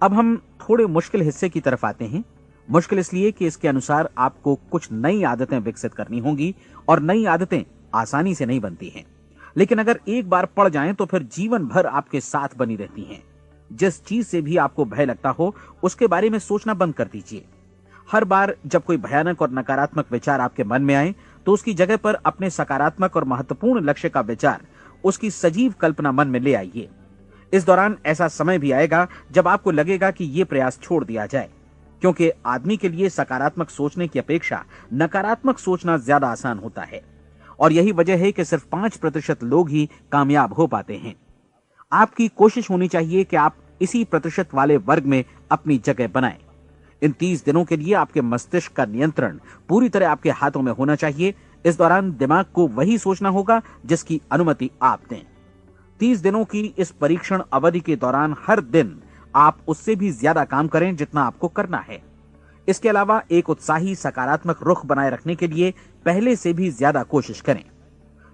अब हम थोड़े मुश्किल हिस्से की तरफ आते हैं। मुश्किल इसलिए कि इसके अनुसार आपको कुछ नई आदतें विकसित करनी होंगी और नई आदतें आसानी से नहीं बनती हैं, लेकिन अगर एक बार पड़ जाएं तो फिर जीवन भर आपके साथ बनी रहती हैं। जिस चीज से भी आपको भय लगता हो उसके बारे में सोचना बंद कर दीजिए। हर बार जब कोई भयानक और नकारात्मक विचार आपके मन में आए तो उसकी जगह पर अपने सकारात्मक और महत्वपूर्ण लक्ष्य का विचार, उसकी सजीव कल्पना मन में ले आइए। इस दौरान ऐसा समय भी आएगा जब आपको लगेगा कि ये प्रयास छोड़ दिया जाए, क्योंकि आदमी के लिए सकारात्मक सोचने की अपेक्षा नकारात्मक सोचना ज्यादा आसान होता है। और यही वजह है कि सिर्फ 5% लोग ही कामयाब हो पाते हैं। आपकी कोशिश होनी चाहिए कि आप इसी प्रतिशत वाले वर्ग में अपनी जगह बनाएं। इन 30 दिनों के लिए आपके मस्तिष्क का नियंत्रण पूरी तरह आपके हाथों में होना चाहिए। इस दौरान दिमाग को वही सोचना होगा जिसकी अनुमति आप दें। 30 दिनों की इस परीक्षण अवधि के दौरान हर दिन आप उससे भी ज्यादा काम करें जितना आपको करना है। इसके अलावा एक उत्साही सकारात्मक रुख बनाए रखने के लिए पहले से भी ज्यादा कोशिश करें।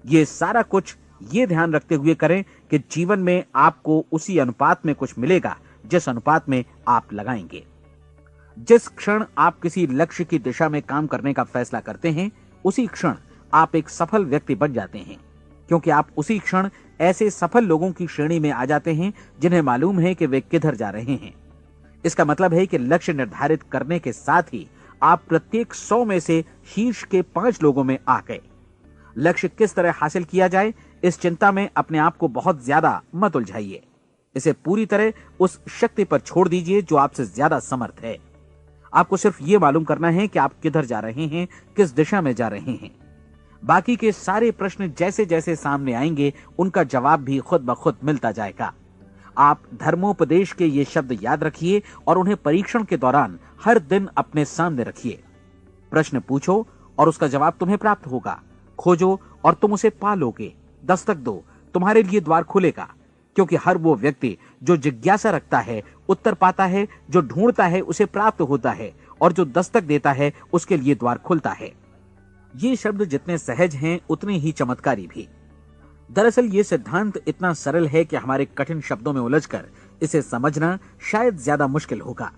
ये सारा कुछ ये ध्यान रखते हुए करें कि जीवन में आपको उसी अनुपात में कुछ मिलेगा जिस अनुपात में आप लगाएंगे। जिस क्षण आप किसी लक्ष्य की दिशा में काम करने का फैसला करते हैं, उसी क्षण आप एक सफल व्यक्ति बन जाते हैं, क्योंकि आप उसी क्षण ऐसे सफल लोगों की श्रेणी में आ जाते हैं जिन्हें मालूम है कि वे किधर जा रहे हैं। इसका मतलब है कि लक्ष्य निर्धारित करने के साथ ही आप प्रत्येक 100 में से शीर्ष के 5 लोगों में आ गए। लक्ष्य किस तरह हासिल किया जाए, इस चिंता में अपने आप को बहुत ज्यादा मत उलझाइए। इसे पूरी तरह उस शक्ति पर छोड़ दीजिए जो आपसे ज्यादा समर्थ है। आपको सिर्फ ये मालूम करना है कि आप किधर जा रहे हैं, किस दिशा में जा रहे हैं। बाकी के सारे प्रश्न जैसे जैसे सामने आएंगे उनका जवाब भी खुद ब खुद मिलता जाएगा। आप धर्मोपदेश के ये शब्द याद रखिए और उन्हें परीक्षण के दौरान हर दिन अपने सामने रखिए। प्रश्न पूछो और उसका जवाब तुम्हें प्राप्त होगा। खोजो और तुम उसे पा लोगे। दस्तक दो, तुम्हारे लिए द्वार खुलेगा, क्योंकि हर वो व्यक्ति जो जिज्ञासा रखता है उत्तर पाता है, जो ढूंढता है उसे प्राप्त होता है, और जो दस्तक देता है उसके लिए द्वार खुलता है। ये शब्द जितने सहज हैं उतने ही चमत्कारी भी। दरअसल ये सिद्धांत इतना सरल है कि हमारे कठिन शब्दों में उलझकर इसे समझना शायद ज्यादा मुश्किल होगा।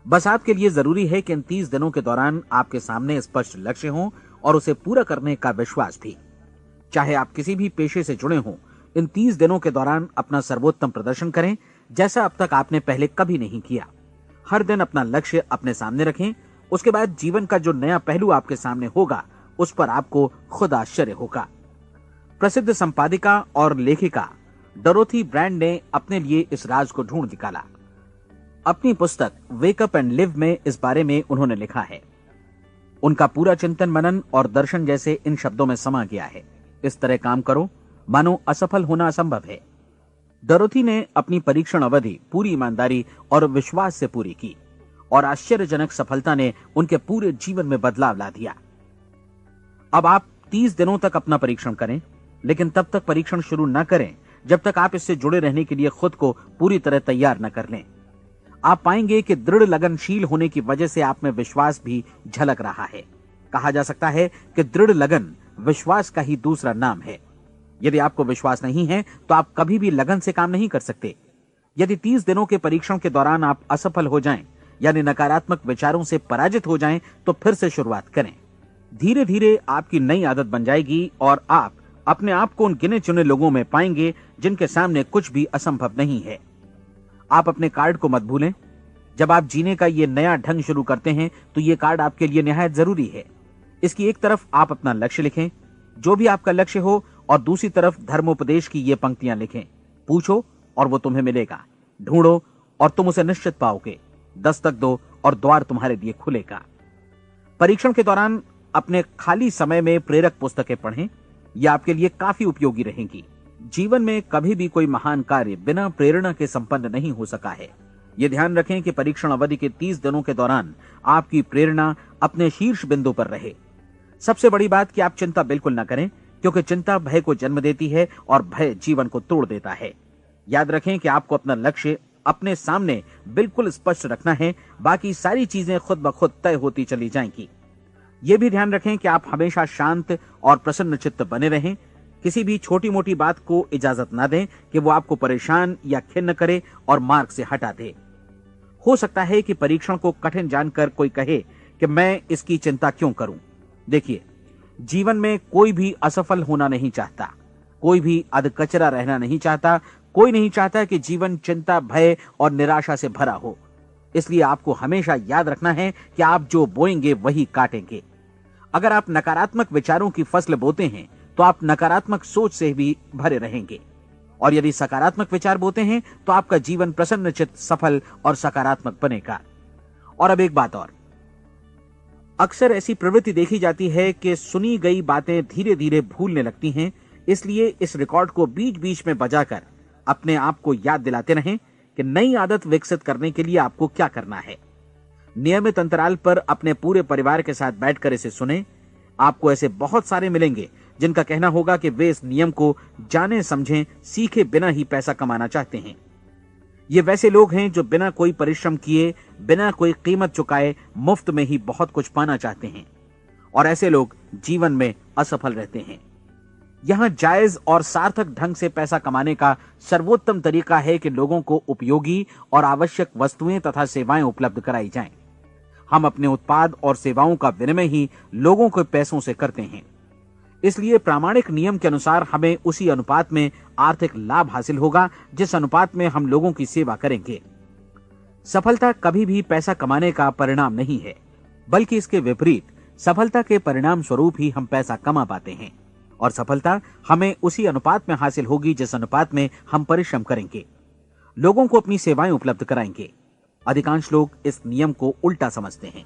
बस आपके लिए जरूरी है कि इन 30 दिनों के दौरान आपके सामने स्पष्ट लक्ष्य हो और उसे पूरा करने का विश्वास भी। चाहे आप किसी भी पेशे से जुड़े हों, इन 30 दिनों के दौरान अपना सर्वोत्तम प्रदर्शन करें, जैसा अब तक आपने पहले कभी नहीं किया। हर दिन अपना लक्ष्य अपने सामने रखें। उसके बाद जीवन का जो नया पहलू आपके सामने होगा उस पर आपको खुद आश्चर्य होगा। प्रसिद्ध संपादिका और लेखिका डोरोथी ब्रैंड ने अपने लिए इस राज को ढूंढ निकाला। अपनी पुस्तक वेक अप एंड लिव में इस बारे में उन्होंने लिखा है। उनका पूरा चिंतन मनन और दर्शन जैसे इन शब्दों में समा गया है। इस तरह काम करो मानो असफल होना असंभव है। डोरोथी ने अपनी परीक्षण अवधि पूरी ईमानदारी और विश्वास से पूरी की और आश्चर्यजनक सफलता ने उनके पूरे जीवन में बदलाव ला दिया। अब आप 30 दिनों तक अपना परीक्षण करें, लेकिन तब तक परीक्षण शुरू न करें जब तक आप इससे जुड़े रहने के लिए खुद को पूरी तरह तैयार न कर लें। आप पाएंगे कि दृढ़ लगनशील होने की वजह से आप में विश्वास भी झलक रहा है। कहा जा सकता है कि दृढ़ लगन विश्वास का ही दूसरा नाम है। यदि आपको विश्वास नहीं है तो आप कभी भी लगन से काम नहीं कर सकते। यदि 30 दिनों के परीक्षण के दौरान आप असफल हो जाएं, यानी नकारात्मक विचारों से पराजित हो जाएं, तो फिर से शुरुआत करें। धीरे धीरे आपकी नई आदत बन जाएगी और आप अपने आप को उन गिने चुने लोगों में पाएंगे जिनके सामने कुछ भी असंभव नहीं है। आप अपने कार्ड को मत भूलें। जब आप जीने का ये नया ढंग शुरू करते हैं तो ये कार्ड आपके लिए निहायत जरूरी है। इसकी एक तरफ आप अपना लक्ष्य लिखें, जो भी आपका लक्ष्य हो, और दूसरी तरफ धर्मोपदेश की ये पंक्तियां लिखें। पूछो और वो तुम्हें मिलेगा, ढूंढो और तुम उसे निश्चित पाओगे, दस्तक दो और द्वार तुम्हारे लिए खुलेगा। परीक्षण के दौरान अपने खाली समय में प्रेरक पुस्तकें पढ़ें। यह आपके लिए काफी उपयोगी रहेंगी। जीवन में कभी भी कोई महान कार्य बिना प्रेरणा के संपन्न नहीं हो सका है। ये ध्यान रखें कि परीक्षण अवधि के 30 दिनों के दौरान आपकी प्रेरणा अपने शीर्ष बिंदु पर रहे। सबसे बड़ी बात कि आप चिंता बिल्कुल न करें, क्योंकि चिंता भय को जन्म देती है और भय जीवन को तोड़ देता है। याद रखें कि आपको अपना लक्ष्य अपने सामने बिल्कुल स्पष्ट रखना है, बाकी सारी चीजें खुद ब खुद तय होती चली जाएंगी। ये भी ध्यान रखें कि आप हमेशा शांत और प्रसन्न चित्त बने रहें। किसी भी छोटी मोटी बात को इजाजत ना दें कि वो आपको परेशान या खिन्न करे और मार्ग से हटा दे। हो सकता है कि परीक्षण को कठिन जानकर कोई कहे कि मैं इसकी चिंता क्यों करूं। देखिए, जीवन में कोई भी असफल होना नहीं चाहता, कोई भी अधकचरा रहना नहीं चाहता, कोई नहीं चाहता कि जीवन चिंता, भय और निराशा से भरा हो। इसलिए आपको हमेशा याद रखना है कि आप जो बोएंगे वही काटेंगे। अगर आप नकारात्मक विचारों की फसल बोते हैं तो आप नकारात्मक सोच से भी भरे रहेंगे, और यदि सकारात्मक विचार बोते हैं तो आपका जीवन प्रसन्नचित्त, सफल और सकारात्मक बनेगा। और अब एक बात और, अक्सर ऐसी प्रवृत्ति देखी जाती है कि सुनी गई बातें धीरे धीरे भूलने लगती हैं। इसलिए इस रिकॉर्ड को बीच बीच में बजाकर अपने आप को याद दिलाते रहें कि नई आदत विकसित करने के लिए आपको क्या करना है। नियमित अंतराल पर अपने पूरे परिवार के साथ बैठकर इसे सुनें। आपको ऐसे बहुत सारे मिलेंगे जिनका कहना होगा कि वे इस नियम को जाने समझें सीखे बिना ही पैसा कमाना चाहते हैं। ये वैसे लोग हैं जो बिना कोई परिश्रम किए, बिना कोई कीमत चुकाए मुफ्त में ही बहुत कुछ पाना चाहते हैं, और ऐसे लोग जीवन में असफल रहते हैं। यहां जायज और सार्थक ढंग से पैसा कमाने का सर्वोत्तम तरीका है कि लोगों को उपयोगी और आवश्यक वस्तुएं तथा सेवाएं उपलब्ध कराई जाएं। हम अपने उत्पाद और सेवाओं का विनिमय ही लोगों के पैसों से करते हैं। इसलिए प्रामाणिक नियम के अनुसार हमें उसी अनुपात में आर्थिक लाभ हासिल होगा जिस अनुपात में हम लोगों की सेवा करेंगे। सफलता कभी भी पैसा कमाने का परिणाम नहीं है, बल्कि इसके विपरीत सफलता के परिणाम स्वरूप ही हम पैसा कमा पाते हैं, और सफलता हमें उसी अनुपात में हासिल होगी जिस अनुपात में हम परिश्रम करेंगे, लोगों को अपनी सेवाएं उपलब्ध कराएंगे। अधिकांश लोग इस नियम को उल्टा समझते हैं।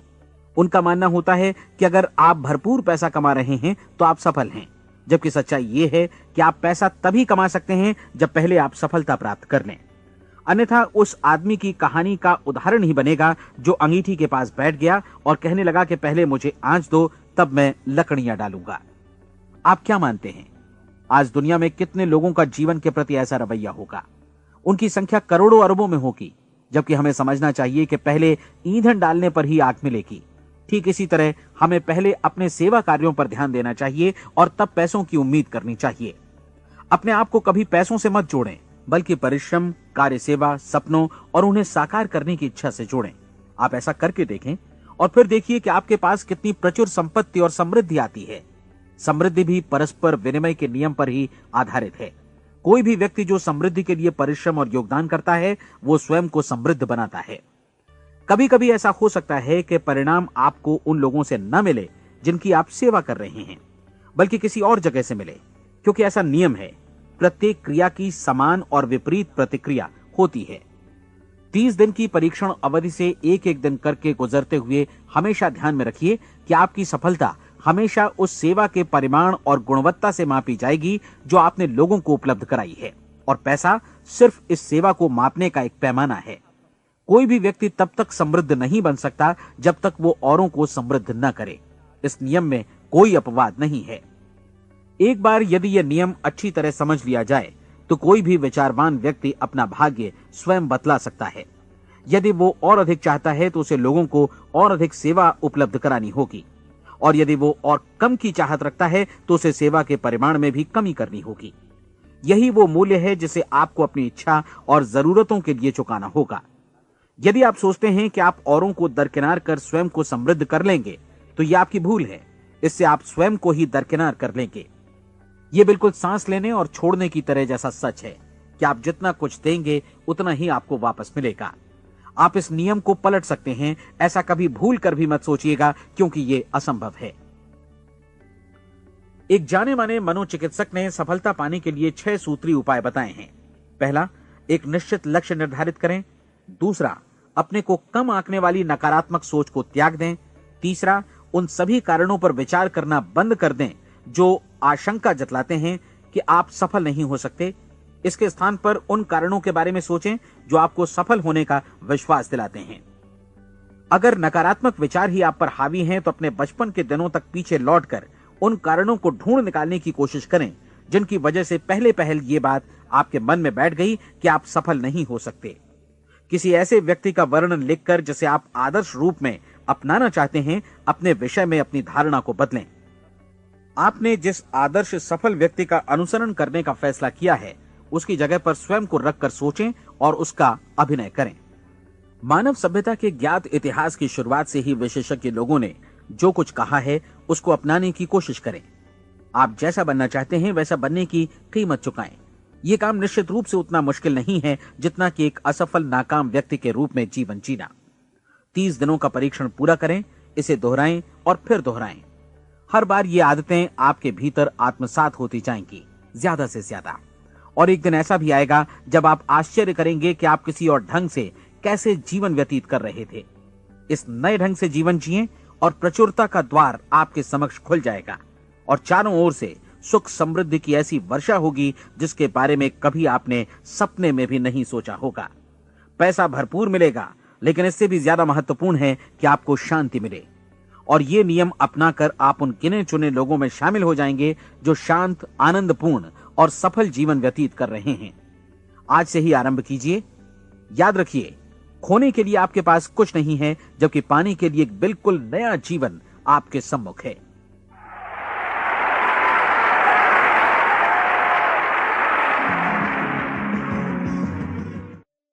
उनका मानना होता है कि अगर आप भरपूर पैसा कमा रहे हैं तो आप सफल हैं, जबकि सच्चाई ये है कि आप पैसा तभी कमा सकते हैं जब पहले आप सफलता प्राप्त कर लें। अन्यथा उस आदमी की कहानी का उदाहरण ही बनेगा जो अंगीठी के पास बैठ गया और कहने लगा कि पहले मुझे आंच दो, तब मैं लकड़ियां डालूंगा। आप क्या मानते हैं, आज दुनिया में कितने लोगों का जीवन के प्रति ऐसा रवैया होगा? उनकी संख्या करोड़ों अरबों में होगी, जबकि हमें समझना चाहिए कि पहले ईंधन डालने पर ही आग मिलेगी। ठीक इसी तरह हमें पहले अपने सेवा कार्यों पर ध्यान देना चाहिए और तब पैसों की उम्मीद करनी चाहिए। अपने आप को कभी पैसों से मत जोड़ें, बल्कि परिश्रम, कार्य सेवा, सपनों और उन्हें साकार करने की इच्छा से जोड़ें। आप ऐसा करके देखें और फिर देखिए कि आपके पास कितनी प्रचुर संपत्ति और समृद्धि आती है। समृद्धि भी परस्पर विनिमय के नियम पर ही आधारित है। कोई भी व्यक्ति जो समृद्धि के लिए परिश्रम और योगदान करता है, वो स्वयं को समृद्ध बनाता है। कभी कभी ऐसा हो सकता है कि परिणाम आपको उन लोगों से न मिले जिनकी आप सेवा कर रहे हैं, बल्कि किसी और जगह से मिले, क्योंकि ऐसा नियम है, प्रत्येक क्रिया की समान और विपरीत प्रतिक्रिया होती है। 30 दिन की परीक्षण अवधि से एक एक दिन करके गुजरते हुए हमेशा ध्यान में रखिए कि आपकी सफलता हमेशा उस सेवा के परिमाण और गुणवत्ता से मापी जाएगी जो आपने लोगों को उपलब्ध कराई है, और पैसा सिर्फ इस सेवा को मापने का एक पैमाना है। कोई भी व्यक्ति तब तक समृद्ध नहीं बन सकता जब तक वो औरों को समृद्ध न करे। इस नियम में कोई अपवाद नहीं है। एक बार यदि यह नियम अच्छी तरह समझ लिया जाए तो कोई भी विचारवान व्यक्ति अपना भाग्य स्वयं बदला सकता है। यदि वो और अधिक चाहता है तो उसे लोगों को और अधिक सेवा उपलब्ध करानी होगी, और यदि वो और कम की चाहत रखता है तो उसे सेवा के परिमाण में भी कमी करनी होगी। यही वो मूल्य है जिसे आपको अपनी इच्छा और जरूरतों के लिए चुकाना होगा। यदि आप सोचते हैं कि आप औरों को दरकिनार कर स्वयं को समृद्ध कर लेंगे तो यह आपकी भूल है। इससे आप स्वयं को ही दरकिनार कर लेंगे। यह बिल्कुल सांस लेने और छोड़ने की तरह जैसा सच है कि आप जितना कुछ देंगे उतना ही आपको वापस मिलेगा। आप इस नियम को पलट सकते हैं, ऐसा कभी भूल कर भी मत सोचिएगा, क्योंकि यह असंभव है। एक जाने माने मनोचिकित्सक ने सफलता पाने के लिए 6 सूत्री उपाय बताए हैं। पहला, एक निश्चित लक्ष्य निर्धारित करें। दूसरा, अपने को कम आंकने वाली नकारात्मक सोच को त्याग दें। तीसरा, उन सभी कारणों पर विचार करना बंद कर दें जो आशंका जतलाते हैं कि आप सफल नहीं हो सकते। इसके स्थान पर उन कारणों के बारे में सोचें जो आपको सफल होने का विश्वास दिलाते हैं। अगर नकारात्मक विचार ही आप पर हावी हैं तो अपने बचपन के दिनों तक पीछे लौटकर उन कारणों को ढूंढ निकालने की कोशिश करें जिनकी वजह से पहले पहल ये बात आपके मन में बैठ गई कि आप सफल नहीं हो सकते। किसी ऐसे व्यक्ति का वर्णन लिखकर जिसे आप आदर्श रूप में अपनाना चाहते हैं, अपने विषय में अपनी धारणा को बदलें। आपने जिस आदर्श सफल व्यक्ति का अनुसरण करने का फैसला किया है, उसकी जगह पर स्वयं को रखकर सोचें और उसका अभिनय करें। मानव सभ्यता के ज्ञात इतिहास की शुरुआत से ही विशेषज्ञ लोगों ने जो कुछ कहा है उसको अपनाने की कोशिश करें। आप जैसा बनना चाहते हैं वैसा बनने की कीमत चुकाएं। यह काम निश्चित रूप से उतना मुश्किल नहीं है जितना कि एक असफल नाकाम व्यक्ति के रूप में जीवन जीना। 30 दिनों का परीक्षण पूरा करें, इसे दोहराएं और फिर दोहराएं। हर बार ये आदतें आपके भीतर आत्मसात होती जाएंगी, ज्यादा से ज्यादा। और एक दिन ऐसा भी आएगा जब आप आश्चर्य करेंगे कि आप किसी और ढंग से कैसे जीवन व्यतीत कर रहे थे। इस नए ढंग से जीवन जिएं और प्रचुरता का द्वार आपके समक्ष खुल जाएगा और चारों ओर से सुख समृद्धि की ऐसी वर्षा होगी जिसके बारे में कभी आपने सपने में भी नहीं सोचा होगा। पैसा भरपूर मिलेगा, लेकिन इससे भी ज्यादा महत्वपूर्ण है कि आपको शांति मिले। और ये नियम अपनाकर आप उन गिने चुने लोगों में शामिल हो जाएंगे जो शांत, आनंदपूर्ण और सफल जीवन व्यतीत कर रहे हैं। आज से ही आरंभ कीजिए। याद रखिए, खोने के लिए आपके पास कुछ नहीं है, जबकि पाने के लिए एक बिल्कुल नया जीवन आपके सम्मुख है।